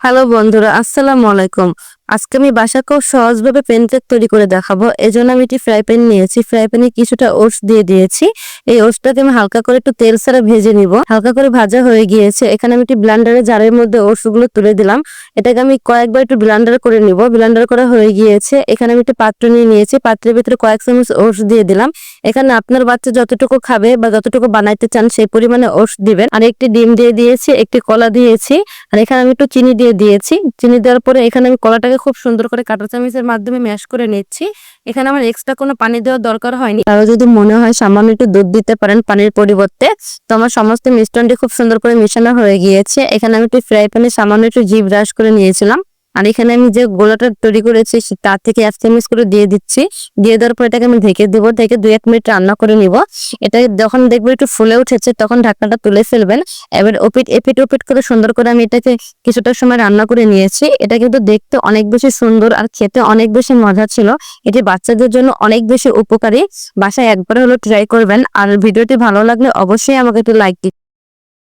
Hello বন্ধুরা, আসসালামু আলাইকুম। আজকে আমি বাসায় খুব সহজভাবে প্যানকেক তৈরি করে দেখাবো। এজন্য আমি একটি ফ্রাই প্যান নিয়েছি। ফ্রাই প্যানে কিছুটা ওটস দিয়ে দিয়েছি। এই ওটসটাকে আমি হালকা করে একটু তেল ছাড়া ভেজে নিব। হালকা করে ভাজা হয়ে গিয়েছে। এখানে আমি একটি ব্লেন্ডারে জারের মধ্যে ওটস গুলো তুলে দিলাম। এটাকে আমি কয়েকবার একটু ব্লেন্ডার করে নিব। ব্লেন্ডার করা হয়ে গিয়েছে। এখানে আমি একটি পাত্র নিয়ে নিয়েছি। পাত্রের ভিতরে কয়েক চামচ ওটস দিয়ে দিলাম। এখানে আপনার বাচ্চা যতটুকু খাবে বা যতটুকু বানাইতে চান সেই পরিমাণে ওটস দিবেন। আর একটি ডিম দিয়ে দিয়েছি, একটি কলা দিয়েছি। আর এখানে আমি একটু চিনি দিয়ে দিয়েছি। চিনি দেওয়ার পরে এখানে আমি কলাটাকে খুব সুন্দর করে কাঁটা চামচের মাধ্যমে ম্যাশ করে নিচ্ছি। এখানে আমার এক্সট্রা কোনো পানি দেওয়ার দরকার হয়নি। আরো যদি মনে হয় সামান্য একটু দুধ দিতে পারেন পানির পরিবর্তে। তো আমার সমস্ত মিশ্রণটি খুব সুন্দর করে মেশানো হয়ে গিয়েছে। এখানে আমি একটু ফ্রাই প্যানে সামান্য একটু ঘি ব্রাশ করে নিয়েছিলাম। আর এখানে আমি যে গোলাটা তৈরি করেছি তার থেকে 1 চামচ করে দিয়ে দিচ্ছি। দিয়ে দেওয়ার পর এটাকে আমি ঢেকে দেবো। ঢেকে 2-1 মিনিট রান্না করে নিব। এটা যখন দেখবে একটু ফুলে উঠেছে তখন ঢাকনাটা তুলে ফেলবেন। এবার এপিট ওপিট করে সুন্দর করে আমি এটাকে কিছুটা সময় রান্না করে নিয়েছি। এটা কিন্তু দেখতে অনেক বেশি সুন্দর আর খেতে অনেক বেশি মজা ছিল। এটি বাচ্চাদের জন্য অনেক বেশি উপকারী। বাসায় একবার হলো ট্রাই করবেন। আর ভিডিওটি ভালো লাগলে অবশ্যই আমাকে একটু লাইক দিন।